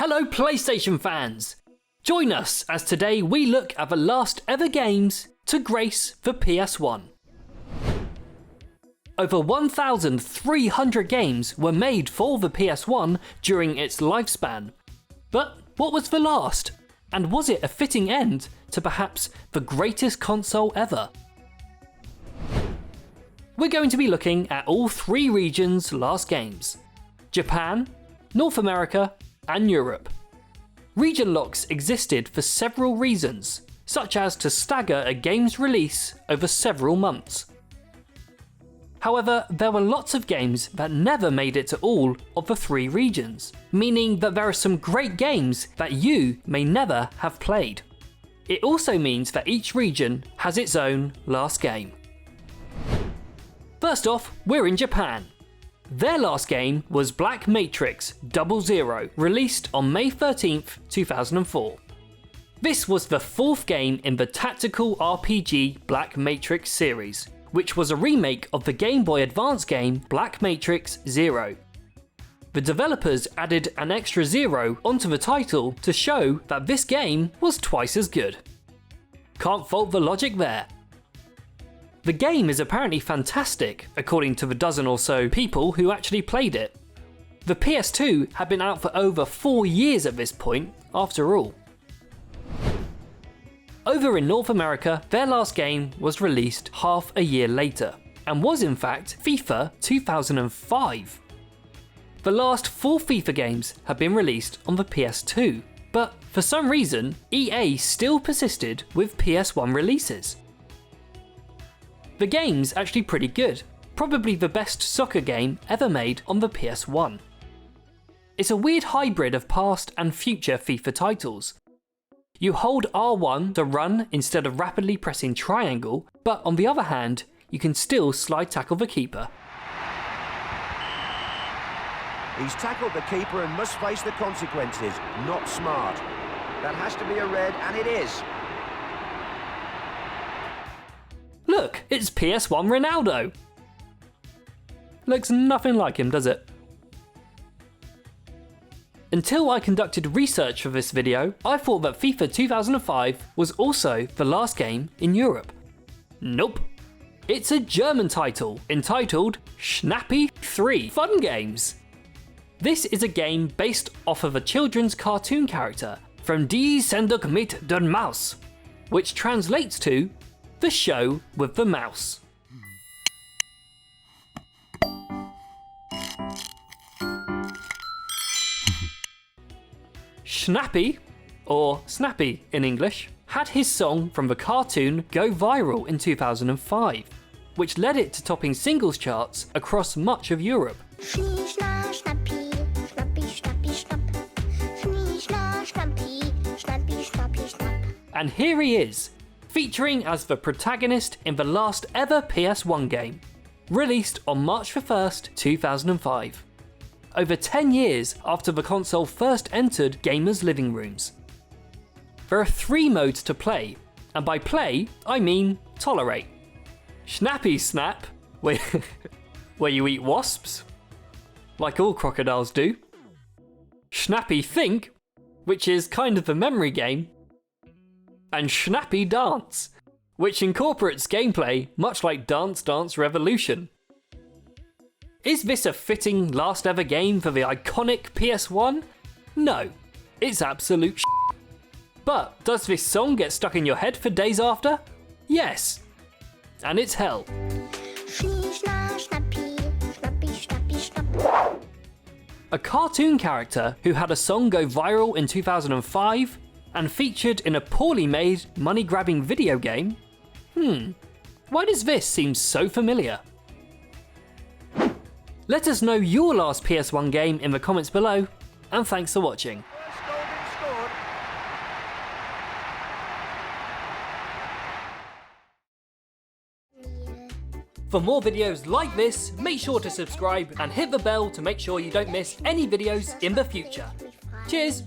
Hello PlayStation fans! Join us as today we look at the last ever games to grace the PS1. Over 1,300 games were made for the PS1 during its lifespan. But what was the last? And was it a fitting end to perhaps the greatest console ever? We're going to be looking at all three regions' last games: Japan, North America, and Europe. Region locks existed for several reasons, such as to stagger a game's release over several months. However, there were lots of games that never made it to all of the three regions, meaning that there are some great games that you may never have played. It also means that each region has its own last game. First off, we're in Japan. Their last game was Black Matrix 00, released on May 13th, 2004. This was the fourth game in the tactical RPG Black Matrix series, which was a remake of the Game Boy Advance game Black Matrix 0. The developers added an extra 0 onto the title to show that this game was twice as good. Can't fault the logic there. The game is apparently fantastic, according to the dozen or so people who actually played it. The PS2 had been out for over 4 years at this point, after all. Over in North America, their last game was released half a year later, and was in fact FIFA 2005. The last 4 FIFA games had been released on the PS2, but for some reason, EA still persisted with PS1 releases. The game's actually pretty good, probably the best soccer game ever made on the PS1. It's a weird hybrid of past and future FIFA titles. You hold R1 to run instead of rapidly pressing triangle, but on the other hand, you can still slide tackle the keeper. He's tackled the keeper and must face the consequences. Not smart. That has to be a red, and it is. Look, it's PS1 Ronaldo! Looks nothing like him, does it? Until I conducted research for this video, I thought that FIFA 2005 was also the last game in Europe. Nope. It's a German title, entitled Schnappi 3 Fun Games. This is a game based off of a children's cartoon character from Die Sendung mit der Maus, which translates to The Show with the Mouse. Schnappi, or Snappy in English, had his song from the cartoon go viral in 2005, which led it to topping singles charts across much of Europe. And here he is, featuring as the protagonist in the last ever PS1 game, released on March 1st, 2005. Over 10 years after the console first entered gamers' living rooms. There are 3 modes to play, and by play, I mean tolerate. Schnappy Snap, where you eat wasps, like all crocodiles do. Schnappy Think, which is kind of a memory game. And Schnappy Dance, which incorporates gameplay much like Dance Dance Revolution. Is this a fitting last ever game for the iconic PS1? No, it's absolute shit. But does this song get stuck in your head for days after? Yes, and it's hell. A cartoon character who had a song go viral in 2005 and featured in a poorly made, money-grabbing video game? Why does this seem so familiar? Let us know your last PS1 game in the comments below, and thanks for watching. For more videos like this, make sure to subscribe and hit the bell to make sure you don't miss any videos in the future. Cheers!